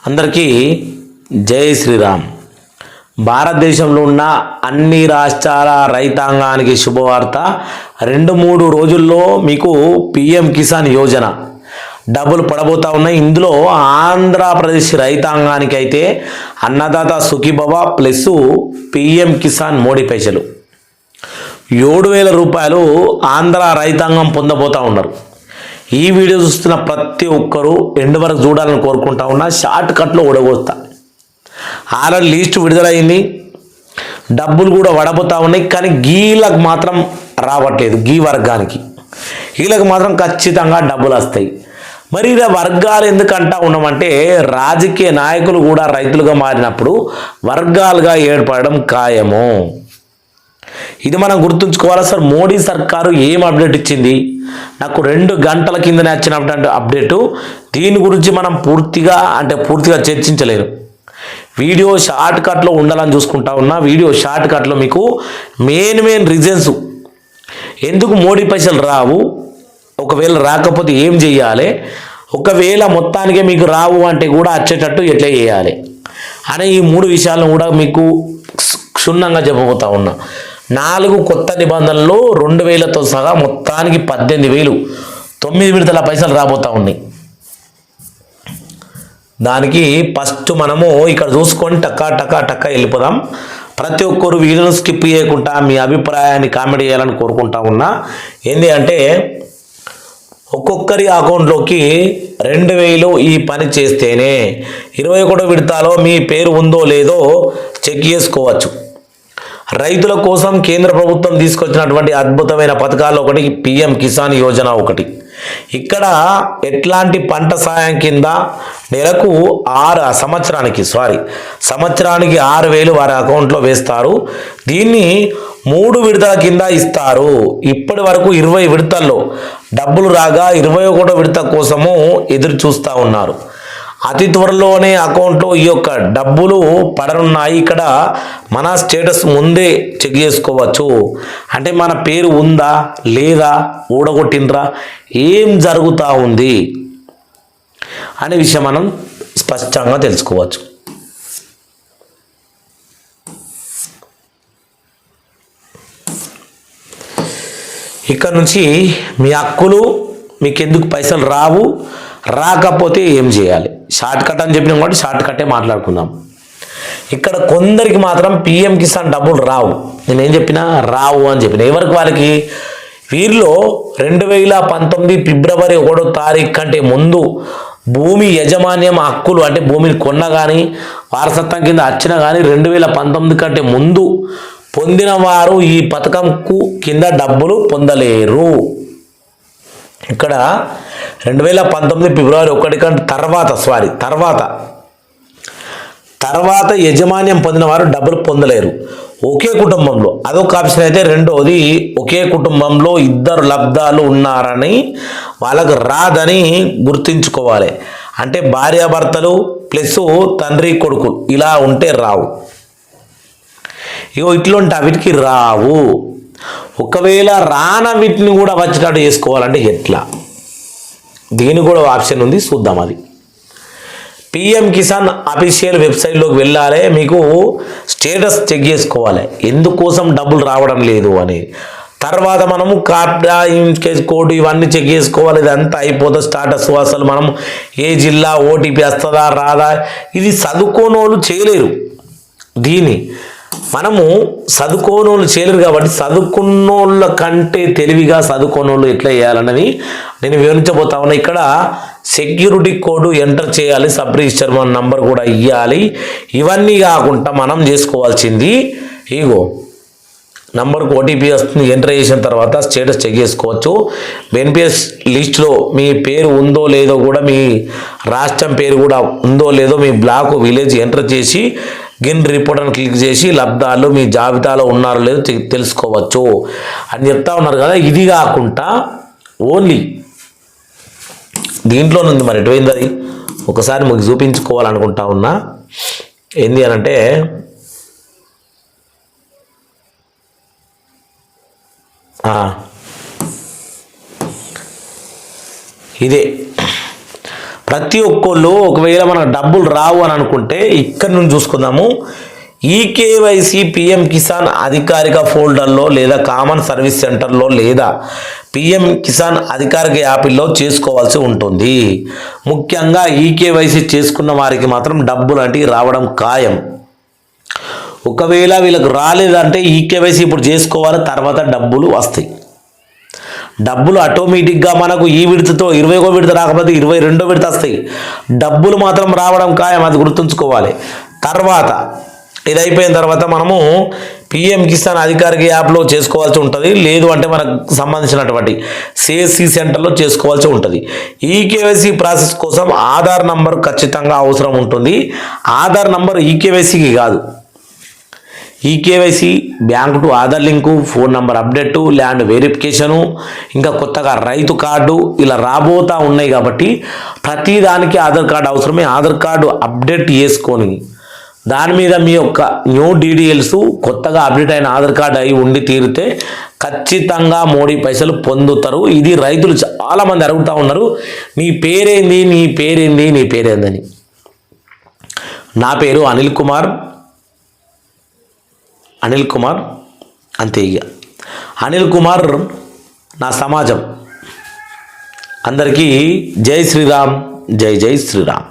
అందరికీ జై శ్రీరామ్. భారతదేశంలో ఉన్న అన్ని రాష్ట్రాల రైతాంగానికి శుభవార్త. 2-3 రోజుల్లో మీకు పిఎం కిసాన్ యోజన డబ్బులు పడబోతా ఉన్నాయి. ఇందులో ఆంధ్రప్రదేశ్ రైతాంగానికి అయితే అన్నదాత సుఖీభవ ప్లస్ పిఎం కిసాన్ మోడీ పైసలు 7,000 రూపాయలు ఆంధ్ర రైతాంగం పొందబోతా ఉన్నారు. ఈ వీడియో చూస్తున్న ప్రతి ఒక్కరూ ఎండ్ వరకు చూడాలని కోరుకుంటా ఉన్నా. షార్ట్ కట్లో ఓడగొస్తా. ఆల్రెడీ లిస్ట్ విడుదలైంది, డబ్బులు కూడా పడబోతా ఉన్నాయి. కానీ గీలకు మాత్రం రావట్లేదు. గీ వర్గానికి వీళ్ళకి మాత్రం ఖచ్చితంగా డబ్బులు వస్తాయి. మరి ఇలా వర్గాలు ఎందుకంటా ఉన్నామంటే రాజకీయ నాయకులు కూడా రైతులుగా మారినప్పుడు వర్గాలుగా ఏర్పడడం ఖాయము. ఇది మనం గుర్తుంచుకోవాలి. సార్ మోడీ సర్కారు ఏం అప్డేట్ ఇచ్చింది? నాకు 2 గంటల కిందనే వచ్చినటువంటి అప్డేటు. దీని గురించి మనం పూర్తిగా చర్చించలేరు. వీడియో షార్ట్ కట్లో ఉండాలని చూసుకుంటా ఉన్నా. వీడియో షార్ట్ కట్లో మీకు మెయిన్ రీజన్స్ ఎందుకు మోడీ పైసలు రావు, ఒకవేళ రాకపోతే ఏం చేయాలి, ఒకవేళ మొత్తానికే మీకు రావు అంటే కూడా వచ్చేటట్టు ఎట్లా చేయాలి అనే ఈ 3 విషయాలను కూడా మీకు క్షుణ్ణంగా చెప్పబోతా ఉన్నా. 4 కొత్త నిబంధనలు 2,000తో సహా మొత్తానికి 18,000 9 విడతల పైసలు రాబోతా ఉన్నాయి. దానికి ఫస్ట్ మనము ఇక్కడ చూసుకొని టక్కా వెళ్ళిపోదాం. ప్రతి ఒక్కరు వీడియోను స్కిప్ చేయకుండా మీ అభిప్రాయాన్ని కామెంట్ చేయాలని కోరుకుంటా ఉన్నా. ఏంటి అంటే ఒక్కొక్కరి అకౌంట్లోకి 2,000 ఈ పని చేస్తేనే 21 విడతలో మీ పేరు ఉందో లేదో చెక్ చేసుకోవచ్చు. రైతుల కోసం కేంద్ర ప్రభుత్వం తీసుకొచ్చినటువంటి అద్భుతమైన పథకాల్లో ఒకటి పిఎం కిసాన్ యోజన ఒకటి. ఇక్కడ ఎట్లాంటి పంట సాయం కింద నెలకు సంవత్సరానికి 6,000 వారి అకౌంట్లో వేస్తారు. దీన్ని 3 విడతల కింద ఇస్తారు. ఇప్పటి వరకు 20 విడతల్లో డబ్బులు రాగా 21 విడత కోసము ఎదురు చూస్తూ ఉన్నారు. అతి త్వరలోనే అకౌంట్లో ఈ యొక్క డబ్బులు పడనున్నాయి. ఇక్కడ మన స్టేటస్ ముందే చెక్ చేసుకోవచ్చు. అంటే మన పేరు ఉందా లేదా, ఊడగొట్టిండ్రా, ఏం జరుగుతూ ఉంది అనే విషయం మనం స్పష్టంగా తెలుసుకోవచ్చు. ఇక్కడ నుంచి మీ హక్కులు, మీకు ఎందుకు పైసలు రావు, రాకపోతే ఏం చేయాలి, షార్ట్ కట్ అని చెప్పినాం కాబట్టి షార్ట్ కట్టే మాట్లాడుకుందాం. ఇక్కడ కొందరికి మాత్రం పిఎం కిసాన్ డబ్బులు రావు. నేనేం చెప్పినా రావు అని చెప్పిన. ఎవరికి వాళ్ళకి వీరిలో 2019 ఫిబ్రవరి 1వ తారీఖు కంటే ముందు భూమి యజమాన్యం హక్కులు అంటే భూమిని కొన్న కానీ వారసత్వం కింద వచ్చిన కానీ 2019 కంటే ముందు పొందిన వారు ఈ పథకంకు కింద డబ్బులు పొందలేరు. ఇక్కడ 2019 ఫిబ్రవరి 1 కంటే తర్వాత యజమాన్యం పొందిన వారు డబ్బులు పొందలేరు. ఒకే కుటుంబంలో అదొక ఆప్షన్ అయితే, రెండోది ఒకే కుటుంబంలో 2 లబ్ధాలు ఉన్నారని వాళ్ళకు రాదని గుర్తుంచుకోవాలి. అంటే భార్యాభర్తలు ప్లస్ తండ్రి కొడుకు ఇలా ఉంటే రావు. ఇట్లాంటి వీటికి రావు. ఒకవేళ వీటిని కూడా వచ్చేటట్టు చేసుకోవాలంటే ఎట్లా, దీని కూడా ఆప్షన్ ఉంది, చూద్దాం. అది పిఎం కిసాన్ అఫీషియల్ వెబ్సైట్లోకి వెళ్ళాలి. మీకు స్టేటస్ చెక్ చేసుకోవాలి ఎందుకోసం డబ్బులు రావడం లేదు అని. తర్వాత మనము కోడ్ ఇవన్నీ చెక్ చేసుకోవాలి. ఇదంతా అయిపోతుంది స్టాటస్. అసలు మనం ఏ జిల్లా, ఓటీపీ వస్తుందా రాదా, ఇది చదువుకోనోళ్ళు చేయలేరు. దీన్ని మనము చదువుకోనోళ్ళు చేయలేరు కాబట్టి చదువుకున్నోళ్ళ కంటే తెలివిగా చదువుకోనోళ్ళు ఎట్లా చేయాలన్నది నేను వివరించబోతా ఉన్నా. ఇక్కడ సెక్యూరిటీ కోడ్ ఎంటర్ చేయాలి, సబ్ రిజిస్టర్ నంబర్ కూడా ఇవ్వాలి. ఇవన్నీ కాకుండా మనం చేసుకోవాల్సింది నంబర్కు ఓటీపీ వస్తుంది. ఎంటర్ చేసిన తర్వాత స్టేటస్ చెక్ చేసుకోవచ్చు. బెనిఫిషియరీస్ లిస్ట్లో మీ పేరు ఉందో లేదో కూడా, మీ రాష్ట్రం పేరు కూడా ఉందో లేదో, మీ బ్లాక్ విలేజ్ ఎంటర్ చేసి గిన్ రిపోర్ట్ అని క్లిక్ చేసి లబ్ధాలు మీ జాబితాలో ఉన్నారో లేదో తెలుసుకోవచ్చు అని చెప్తా ఉన్నారు కదా. ఇది కాకుండా ఓన్లీ దీంట్లో ఉంది. మరి ఎటువైంది అది ఒకసారి మీకు చూపించుకోవాలనుకుంటా ఉన్నా. ఏంది అని అంటే ఇదే ప్రతి ఒక్కళ్ళు ఒకవేళ మనకు డబ్బులు రావు అని అనుకుంటే ఇక్కడ నుంచి చూసుకుందాము. ఈకేవైసీ పిఎం కిసాన్ అధికారిక ఫోల్డర్లో లేదా కామన్ సర్వీస్ సెంటర్లో లేదా పిఎం కిసాన్ అధికారిక యాప్లో చేసుకోవాల్సి ఉంటుంది. ముఖ్యంగా ఈకేవైసీ చేసుకున్న వారికి మాత్రం డబ్బులు అంటే రావడం ఖాయం. ఒకవేళ వీళ్ళకి రాలేదంటే ఈకేవైసీ ఇప్పుడు చేసుకోవాలి, తర్వాత డబ్బులు వస్తాయి. డబ్బులు ఆటోమేటిక్గా మనకు ఈ విడతతో 21 విడత రాకపోతే 22 విడత వస్తాయి. డబ్బులు మాత్రం రావడం ఖాయం, అది గుర్తుంచుకోవాలి. తర్వాత ఇది అయిపోయిన తర్వాత మనము పిఎం కిసాన్ అధికారిక యాప్లో చేసుకోవాల్సి ఉంటుంది, లేదు అంటే మనకు సంబంధించినటువంటి సిఎస్సి సెంటర్లో చేసుకోవాల్సి ఉంటుంది. ఈ కేవైసీ ప్రాసెస్ కోసం ఆధార్ నంబర్ ఖచ్చితంగా అవసరం ఉంటుంది. ఆధార్ నంబర్ ఈకేవైసీకి కాదు. EKYC bank to Aadhaar link, phone number update, land verification, ఇంకా కొత్తగా రైతు కార్డు ఇలా రాబోతా ఉన్నాయి. కాబట్టి ప్రతిదానికి ఆధార్ కార్డు అవసరమే. ఆధార్ కార్డు అప్డేట్ చేసుకొని దాని మీద మీ యొక్క న్యూ డీటెయిల్స్ కొత్తగా అప్డేట్ అయిన ఆధార్ కార్డు అయి ఉండి తీరితే ఖచ్చితంగా మోడీ పైసలు పొందుతారు. ఇది రైతులు చాలామంది అడుగుతూ ఉన్నారు, నీ పేరేంది, నీ పేరేంది, నీ పేరేందని. నా పేరు అనిల్ కుమార్ అంతే. ఇక అనిల్ కుమార్ నా సమాజం. అందరికీ జై శ్రీరామ్, జై జై శ్రీరామ్.